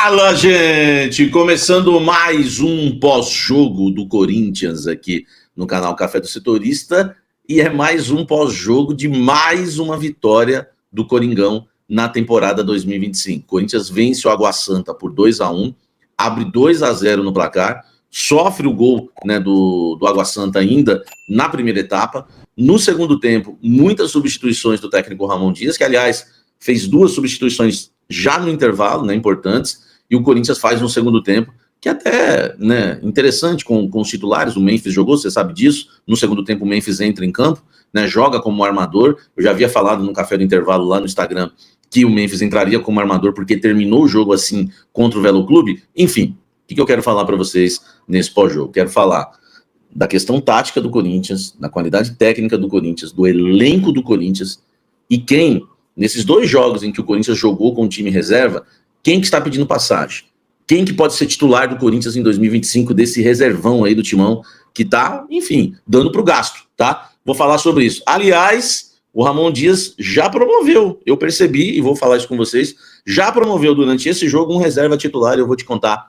Fala, gente! Começando mais um pós-jogo do Corinthians aqui no canal Café do Setorista, e é mais um pós-jogo de mais uma vitória do Coringão na temporada 2025. Corinthians vence o Água Santa por 2-1, abre 2-0 no placar, sofre o gol, né, do Água Santa ainda na primeira etapa. No segundo tempo, muitas substituições do técnico Ramon Dias, que aliás fez 2 substituições já no intervalo, né, importantes, e o Corinthians faz um segundo tempo que até, né, interessante com os titulares. O Memphis jogou, você sabe disso. No segundo tempo o Memphis entra em campo, né, joga como armador. Eu já havia falado no Café do Intervalo lá no Instagram que o Memphis entraria como armador porque terminou o jogo assim contra o Velo Clube. Enfim, o que eu quero falar para vocês nesse pós-jogo? Quero falar da questão tática do Corinthians, da qualidade técnica do Corinthians, do elenco do Corinthians, e quem, nesses 2 jogos em que o Corinthians jogou com o time reserva, quem que está pedindo passagem? Quem que pode ser titular do Corinthians em 2025, desse reservão aí do Timão, que tá, enfim, dando pro gasto, tá? Vou falar sobre isso. Aliás, o Ramon Dias já promoveu, eu percebi, e vou falar isso com vocês, já promoveu durante esse jogo um reserva titular, e eu vou te contar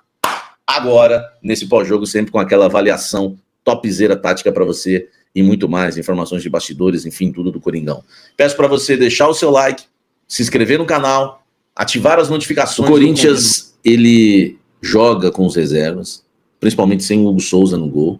agora, nesse pós-jogo, sempre com aquela avaliação topzera tática para você, e muito mais, informações de bastidores, enfim, tudo do Coringão. Peço para você deixar o seu like, se inscrever no canal, ativar as notificações. O Corinthians, ele joga com os reservas, principalmente sem o Hugo Souza no gol,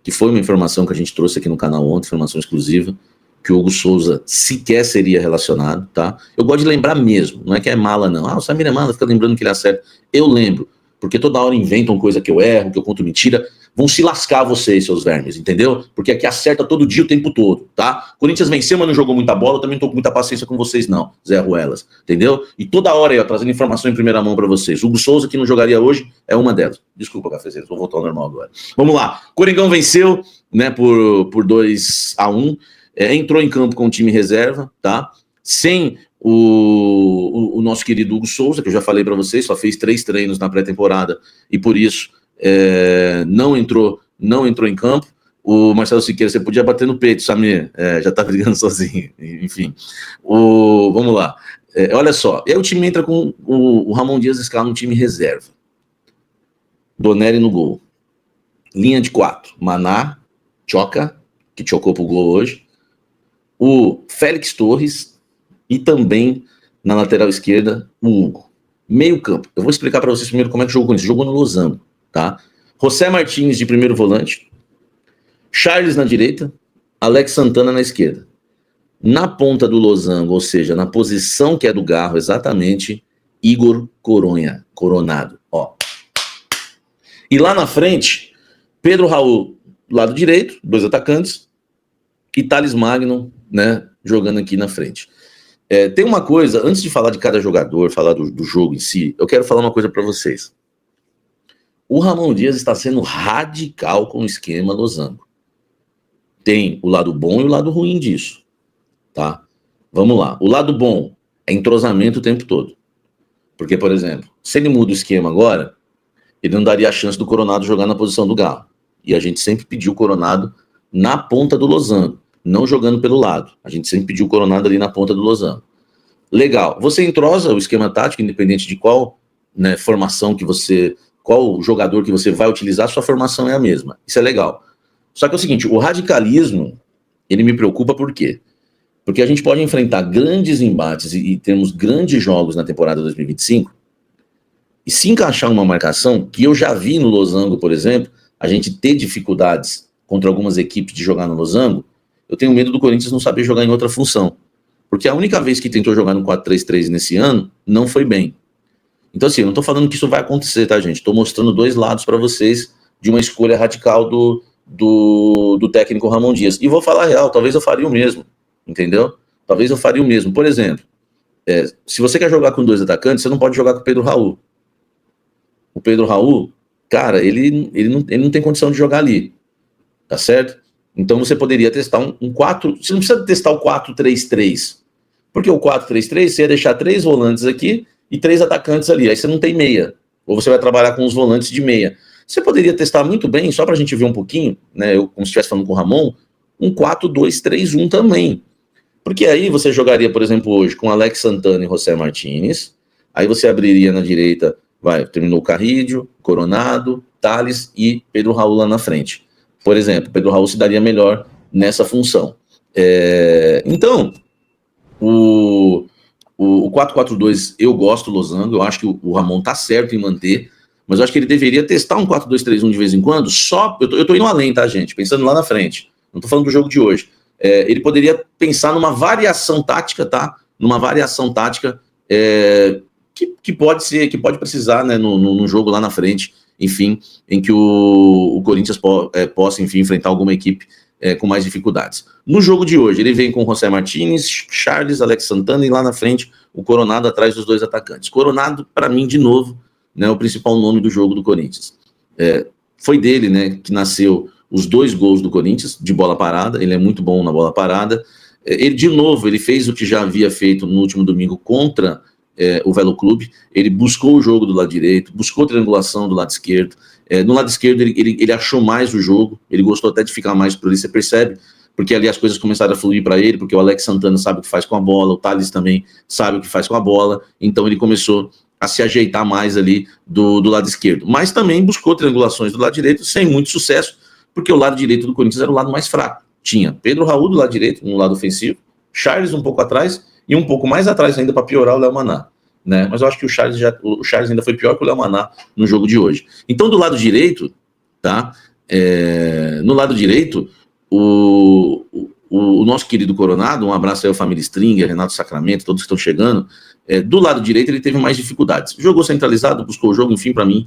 que foi uma informação que a gente trouxe aqui no canal ontem, informação exclusiva, que o Hugo Souza sequer seria relacionado, tá? Eu gosto de lembrar mesmo, não é que é mala não. Ah, o Samir é mala, fica lembrando que ele acerta. Eu lembro, porque toda hora inventam coisa que eu erro, que eu conto mentira. Vão se lascar vocês, seus vermes, entendeu? Porque aqui acerta todo dia, o tempo todo, tá? Corinthians venceu, mas não jogou muita bola, eu também não tô com muita paciência com vocês não, Zé Ruelas, entendeu? E toda hora aí, ó, trazendo informação em primeira mão pra vocês. O Hugo Souza, que não jogaria hoje, é uma delas. Desculpa, cafezeiros, vou voltar ao normal agora. Vamos lá, Coringão venceu, né, por 2-1, entrou em campo com o time reserva, tá? Sem o nosso querido Hugo Souza, que eu já falei pra vocês, só fez 3 treinos na pré-temporada, e por isso não entrou em campo. O Marcelo Siqueira, você podia bater no peito, Samir, já tá brigando sozinho, enfim. Vamos lá, olha só, aí o time entra com o Ramon Dias, escala um time reserva, Donelli no gol, linha de 4, Maná, Choca, que chocou pro gol hoje, o Félix Torres, e também na lateral esquerda o Hugo. Meio campo, eu vou explicar para vocês primeiro como é que jogou com isso. Jogou no Losango, tá? José Martins de primeiro volante, Charles na direita, Alex Santana na esquerda. Na ponta do Losango, ou seja, na posição que é do Garro, exatamente, Igor Coronado, ó. E lá na frente, Pedro Raul, lado direito, 2 atacantes, e Thales Magno, né, jogando aqui na frente. Tem uma coisa, antes de falar de cada jogador, falar do jogo em si, eu quero falar uma coisa para vocês. O Ramon Dias está sendo radical com o esquema Losango. Tem o lado bom e o lado ruim disso, tá? Vamos lá. O lado bom é entrosamento o tempo todo. Porque, por exemplo, se ele muda o esquema agora, ele não daria a chance do Coronado jogar na posição do Galo. E a gente sempre pediu o Coronado na ponta do Losango, não jogando pelo lado. A gente sempre pediu o Coronado ali na ponta do Losango. Legal. Você entrosa o esquema tático, independente de qual, né, formação que você... qual jogador que você vai utilizar, sua formação é a mesma. Isso é legal. Só que é o seguinte, o radicalismo, ele me preocupa por quê? Porque a gente pode enfrentar grandes embates e termos grandes jogos na temporada 2025, e se encaixar uma marcação, que eu já vi no Losango, por exemplo, a gente ter dificuldades contra algumas equipes de jogar no Losango, eu tenho medo do Corinthians não saber jogar em outra função. Porque a única vez que tentou jogar no 4-3-3 nesse ano, não foi bem. Então, assim, eu não tô falando que isso vai acontecer, tá, gente? Tô mostrando 2 lados para vocês de uma escolha radical do técnico Ramon Dias. E vou falar a real, talvez eu faria o mesmo, entendeu? Talvez eu faria o mesmo. Por exemplo, se você quer jogar com 2 atacantes, você não pode jogar com o Pedro Raul. O Pedro Raul, cara, ele não tem condição de jogar ali, tá certo? Então você poderia testar um 4... Você não precisa testar o 4-3-3, porque o 4-3-3 você ia deixar 3 volantes aqui e 3 atacantes ali, aí você não tem meia, ou você vai trabalhar com os volantes de meia. Você poderia testar muito bem, só para a gente ver um pouquinho, né, eu como se estivesse falando com o Ramon, um 4-2-3-1 também. Porque aí você jogaria, por exemplo, hoje com Alex Santana e José Martins, aí você abriria na direita Terminou o Carrídio, Coronado, Thales e Pedro Raul lá na frente. Por exemplo, Pedro Raul se daria melhor nessa função. Então, o 4-4-2, eu gosto do Losango, eu acho que o Ramon tá certo em manter, mas eu acho que ele deveria testar um 4-2-3-1 de vez em quando, eu tô indo além, tá, gente? Pensando lá na frente. Não tô falando do jogo de hoje. Ele poderia pensar numa variação tática, tá? Numa variação tática que pode precisar, né, no jogo lá na frente, enfim, em que o Corinthians possa, enfim, enfrentar alguma equipe com mais dificuldades. No jogo de hoje, ele vem com José Martínez, Charles, Alex Santana e lá na frente o Coronado atrás dos dois atacantes. Coronado, para mim, de novo, né, o principal nome do jogo do Corinthians. Foi dele, né, que nasceu os 2 gols do Corinthians de bola parada, ele é muito bom na bola parada. Ele fez o que já havia feito no último domingo contra o Velo Clube, ele buscou o jogo do lado direito, buscou triangulação do lado esquerdo. No lado esquerdo ele achou mais o jogo, ele gostou até de ficar mais por ali, você percebe, porque ali as coisas começaram a fluir para ele, porque o Alex Santana sabe o que faz com a bola, o Thales também sabe o que faz com a bola, então ele começou a se ajeitar mais ali do lado esquerdo, mas também buscou triangulações do lado direito sem muito sucesso, porque o lado direito do Corinthians era o lado mais fraco. Tinha Pedro Raul do lado direito, no lado ofensivo, Charles um pouco atrás, e um pouco mais atrás ainda para piorar o Léo Maná. Né? Mas eu acho que o Charles ainda foi pior que o Léo Maná no jogo de hoje. Então, do lado direito, tá? No lado direito, o nosso querido Coronado, um abraço aí ao Família Stringer, Renato Sacramento, todos que estão chegando, do lado direito ele teve mais dificuldades. Jogou centralizado, buscou o jogo, enfim, para mim,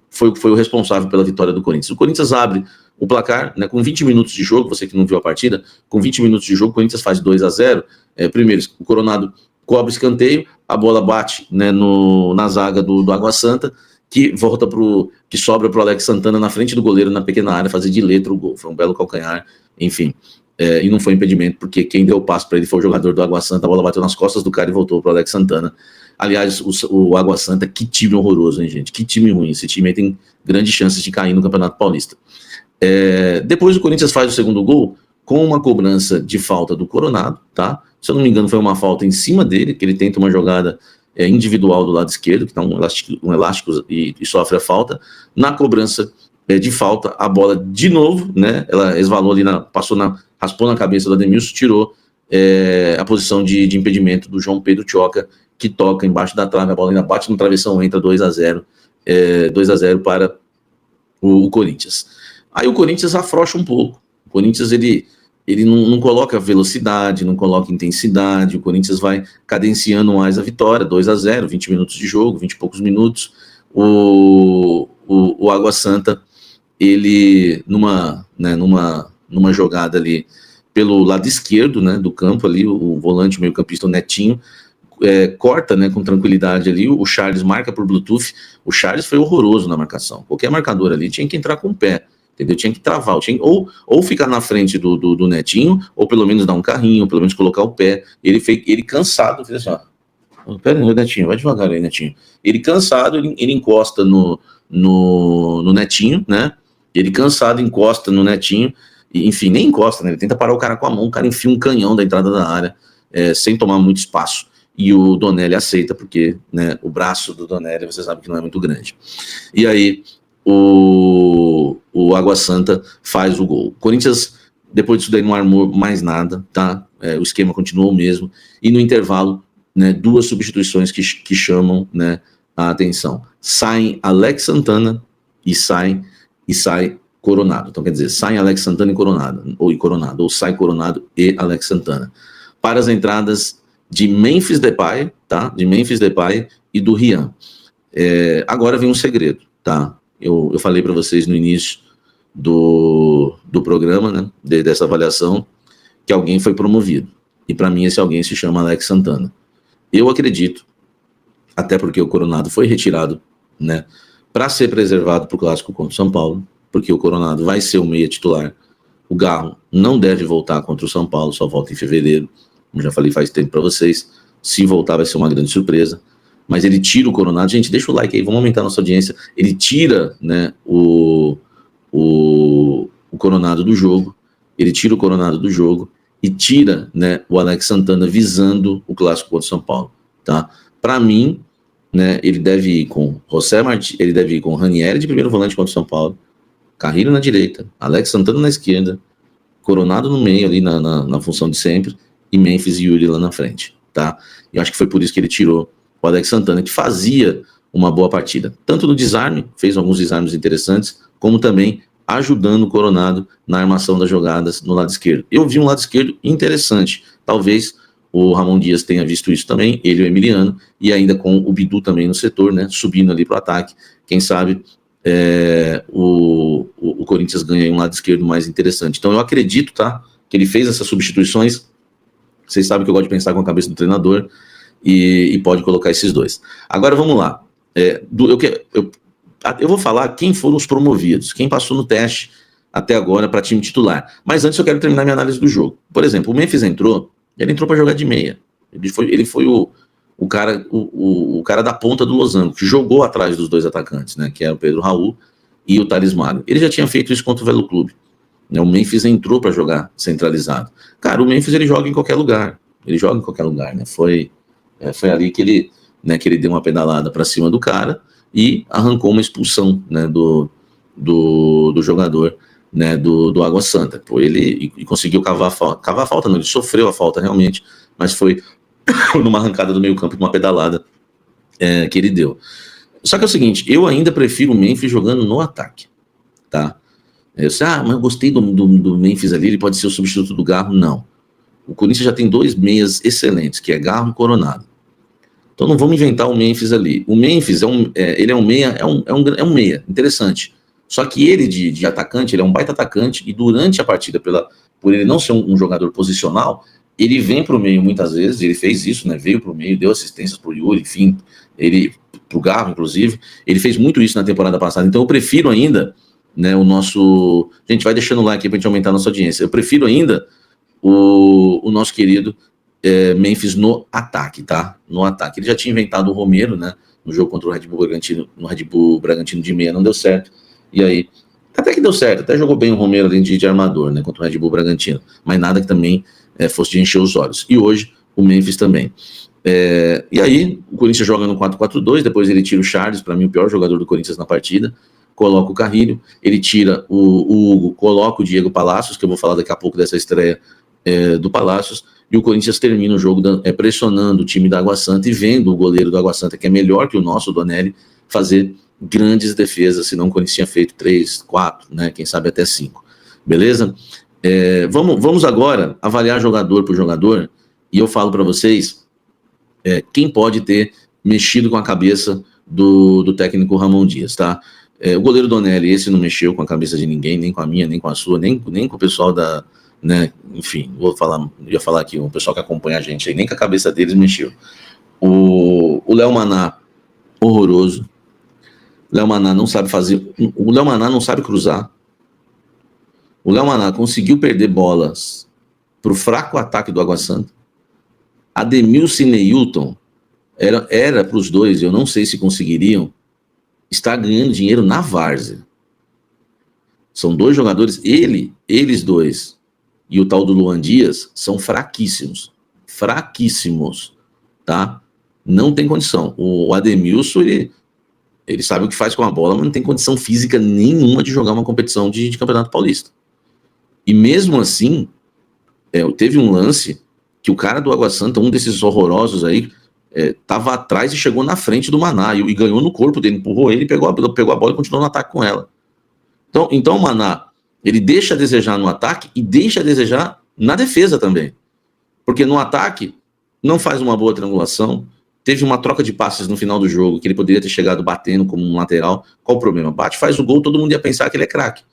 foi o responsável pela vitória do Corinthians. O Corinthians abre o placar, né, com 20 minutos de jogo, você que não viu a partida, com 20 minutos de jogo, o Corinthians faz 2-0. Primeiro, o Coronado cobra escanteio, a bola bate, né, na zaga do Água Santa, que sobra pro Alex Santana na frente do goleiro, na pequena área, fazer de letra o gol. Foi um belo calcanhar, enfim. E não foi impedimento, porque quem deu o passo para ele foi o jogador do Água Santa, a bola bateu nas costas do cara e voltou pro Alex Santana. Aliás, o Água Santa, que time horroroso, hein, gente? Que time ruim. Esse time aí tem grandes chances de cair no Campeonato Paulista. Depois o Corinthians faz o segundo gol com uma cobrança de falta do Coronado, tá? Se eu não me engano, foi uma falta em cima dele, que ele tenta uma jogada individual do lado esquerdo, que tá um elástico e sofre a falta. Na cobrança de falta, a bola de novo, né? Ela esvalou ali, raspou na cabeça do Ademilson, tirou a posição de impedimento do João Pedro Tioca, que toca embaixo da trave, a bola ainda bate no travessão, entra 2-0 para o Corinthians. Aí o Corinthians afrouxa um pouco. O Corinthians, ele não coloca velocidade, não coloca intensidade, o Corinthians vai cadenciando mais a vitória, 2-0, 20 minutos de jogo, 20 e poucos minutos. O Água Santa, ele, numa jogada ali pelo lado esquerdo, né, do campo, ali, o volante, o meio-campista, o Netinho, corta, né, com tranquilidade ali, o Charles marca por Bluetooth. O Charles foi horroroso na marcação, qualquer marcador ali tinha que entrar com o pé, entendeu? Tinha que travar, ou ficar na frente do Netinho, ou pelo menos dar um carrinho, ou pelo menos colocar o pé. Ele cansado, fez assim, ó, pera aí, Netinho, vai devagar aí, Netinho. Ele cansado, ele encosta no Netinho, né? Ele cansado encosta no Netinho, e, enfim, nem encosta, né? Ele tenta parar o cara com a mão, o cara enfia um canhão da entrada da área, sem tomar muito espaço. E o Donelli aceita, porque, né, o braço do Donelli, você sabe que não é muito grande. E aí, o Água Santa faz o gol. O Corinthians, depois disso daí, não armou mais nada, tá? O esquema continuou o mesmo. E no intervalo, né, 2 substituições que chamam, né, a atenção. Saem Alex Santana e sai Coronado. Então, quer dizer, sai Alex Santana e Coronado, ou sai Coronado e Alex Santana. Para as entradas de Memphis Depay, tá? De Memphis Depay e do Rian. Agora vem um segredo, tá? Eu falei para vocês no início do programa, né? Dessa avaliação, que alguém foi promovido. E para mim esse alguém se chama Alex Santana. Eu acredito, até porque o Coronado foi retirado, né? Para ser preservado para o clássico contra o São Paulo, porque o Coronado vai ser o meia titular. O Garro não deve voltar contra o São Paulo, só volta em fevereiro. Como já falei faz tempo para vocês, se voltar vai ser uma grande surpresa, mas ele tira o Coronado. Gente, deixa o like aí, vamos aumentar a nossa audiência. Ele tira, né, o Coronado do jogo, e tira, né, o Alex Santana visando o clássico contra o São Paulo, tá? Para mim, né? Ele deve ir com José Martins, ele deve ir com Ranieri de primeiro volante contra o São Paulo, Carrilho na direita, Alex Santana na esquerda, Coronado no meio ali na função de sempre, e Memphis e Yuri lá na frente, tá? E acho que foi por isso que ele tirou o Alex Santana, que fazia uma boa partida, tanto no desarme, fez alguns desarmes interessantes, como também ajudando o Coronado na armação das jogadas no lado esquerdo. Eu vi um lado esquerdo interessante, talvez o Ramon Dias tenha visto isso também, ele e o Emiliano, e ainda com o Bidu também no setor, né, subindo ali para o ataque, quem sabe o Corinthians ganha um lado esquerdo mais interessante. Então eu acredito, tá, que ele fez essas substituições, vocês sabem que eu gosto de pensar com a cabeça do treinador, e pode colocar esses dois. Agora vamos lá, eu vou falar quem foram os promovidos, quem passou no teste até agora para time titular. Mas antes eu quero terminar minha análise do jogo. Por exemplo, o Memphis entrou para jogar de meia. Ele foi o cara da ponta do losango, que jogou atrás dos dois atacantes, né, que é o Pedro Raul e o Thales Magno. Ele já tinha feito isso contra o Velo Clube. Né, o Memphis entrou para jogar centralizado. Cara, o Memphis ele joga em qualquer lugar. Ele joga em qualquer lugar, né? Foi ali que ele deu uma pedalada para cima do cara e arrancou uma expulsão, né, do jogador, né, do Água Santa. Pô, ele conseguiu cavar a falta, não, ele sofreu a falta realmente, mas foi numa arrancada do meio campo, numa pedalada que ele deu. Só que é o seguinte, eu ainda prefiro o Memphis jogando no ataque, tá? Mas eu gostei do Memphis ali, ele pode ser o substituto do Garro. Não. O Corinthians já tem dois meias excelentes, que é Garro e Coronado. Então não vamos inventar o Memphis ali. O Memphis ele é um meia, é um meia, interessante. Só que ele de atacante, ele é um baita atacante, e durante a partida, por ele não ser um jogador posicional, ele vem para o meio muitas vezes, ele fez isso, né? Veio para o meio, deu assistências para o Yuri, enfim, para o Garro, inclusive, ele fez muito isso na temporada passada. Então eu prefiro ainda, né, o nosso... Gente, vai deixando o like aí para a gente aumentar a nossa audiência. Eu prefiro ainda o nosso querido Memphis no ataque, tá? No ataque. Ele já tinha inventado o Romero, né? No jogo contra o Red Bull Bragantino de meia, não deu certo. E aí, até que deu certo, até jogou bem o Romero ali de armador, né? Contra o Red Bull Bragantino. Mas nada que também fosse de encher os olhos. E hoje, o Memphis também. E aí, o Corinthians joga no 4-4-2, depois ele tira o Charles, para mim o pior jogador do Corinthians na partida, coloca o Carrilho, ele tira o Hugo, coloca o Diego Palacios, que eu vou falar daqui a pouco dessa estreia do Palacios, e o Corinthians termina o jogo pressionando o time da Água Santa e vendo o goleiro do Água Santa, que é melhor que o nosso, o Donelli, fazer grandes defesas, senão o Corinthians tinha feito 3, 4, né, quem sabe até 5. Beleza? Vamos agora avaliar jogador por jogador, e eu falo para vocês quem pode ter mexido com a cabeça do técnico Ramon Dias, tá? O goleiro Donelli, esse não mexeu com a cabeça de ninguém, nem com a minha, nem com a sua, nem com o pessoal da... Né, enfim, ia falar aqui, o pessoal que acompanha a gente aí, nem com a cabeça deles mexeu. O Léo Maná, horroroso. Léo Maná não sabe fazer... O Léo Maná não sabe cruzar. O Léo Maná conseguiu perder bolas pro fraco ataque do Água Santa. Ademilson e Neilton era para os dois, eu não sei se conseguiriam, estar ganhando dinheiro na várzea. São dois jogadores, eles dois e o tal do Luan Dias são fraquíssimos, tá? Não tem condição. O Ademilson, ele sabe o que faz com a bola, mas não tem condição física nenhuma de jogar uma competição de Campeonato Paulista. E mesmo assim, teve um lance que o cara do Água Santa, um desses horrorosos aí, tava atrás e chegou na frente do Maná e ganhou no corpo dele, empurrou ele, pegou a bola e continuou no ataque com ela. Então o Maná, ele deixa a desejar no ataque e deixa a desejar na defesa também. Porque no ataque não faz uma boa triangulação, teve uma troca de passes no final do jogo, que ele poderia ter chegado batendo como um lateral. Qual o problema? Bate, faz o gol, todo mundo ia pensar que ele é craque.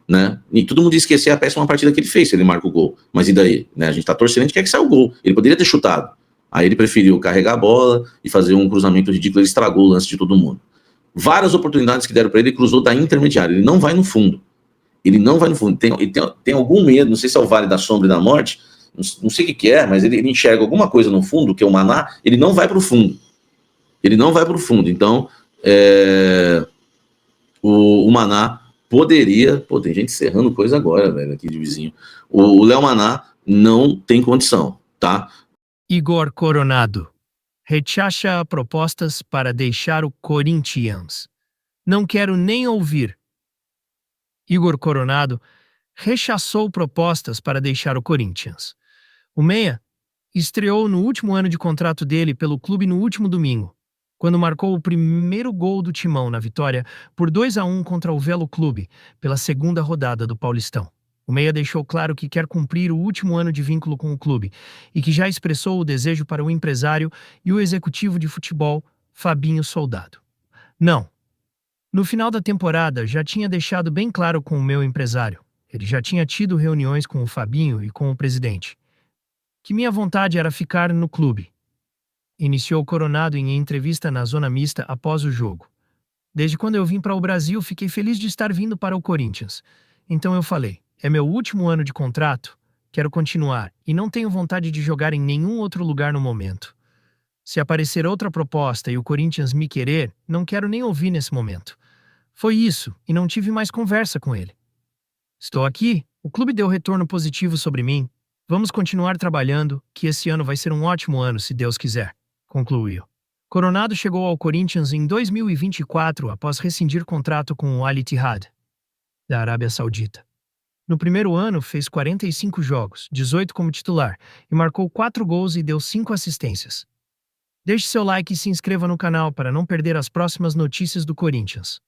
Né? E todo mundo ia esquecer a péssima partida que ele fez, se ele marca o gol. Mas e daí? Né? A gente tá torcendo, a gente quer que saia o gol. Ele poderia ter chutado. Aí ele preferiu carregar a bola e fazer um cruzamento ridículo, ele estragou o lance de todo mundo. Várias oportunidades que deram para ele, ele cruzou da intermediária, ele não vai no fundo. Tem algum medo, não sei se é o Vale da Sombra e da Morte, não sei o que é, mas ele enxerga alguma coisa no fundo, que é o Maná, ele não vai para o fundo. Então, o Maná poderia... Pô, tem gente serrando coisa agora, velho, aqui de vizinho. O Léo Maná não tem condição, tá? Igor Coronado. Rechaça propostas para deixar o Corinthians. Não quero nem ouvir. Igor Coronado rechaçou propostas para deixar o Corinthians. O meia estreou no último ano de contrato dele pelo clube no último domingo, quando marcou o primeiro gol do Timão na vitória por 2-1 contra o Velo Clube, pela segunda rodada do Paulistão. O meia deixou claro que quer cumprir o último ano de vínculo com o clube e que já expressou o desejo para o empresário e o executivo de futebol, Fabinho Soldado. Não. No final da temporada, já tinha deixado bem claro com o meu empresário. Ele já tinha tido reuniões com o Fabinho e com o presidente, que minha vontade era ficar no clube. Iniciou Coronado em entrevista na Zona Mista após o jogo. Desde quando eu vim para o Brasil, fiquei feliz de estar vindo para o Corinthians. Então eu falei, é meu último ano de contrato, quero continuar e não tenho vontade de jogar em nenhum outro lugar no momento. Se aparecer outra proposta e o Corinthians me querer, não quero nem ouvir nesse momento. Foi isso, e não tive mais conversa com ele. Estou aqui, o clube deu retorno positivo sobre mim. Vamos continuar trabalhando, que esse ano vai ser um ótimo ano, se Deus quiser, concluiu. Coronado chegou ao Corinthians em 2024 após rescindir contrato com o Al Ittihad, da Arábia Saudita. No primeiro ano, fez 45 jogos, 18 como titular, e marcou 4 gols e deu 5 assistências. Deixe seu like e se inscreva no canal para não perder as próximas notícias do Corinthians.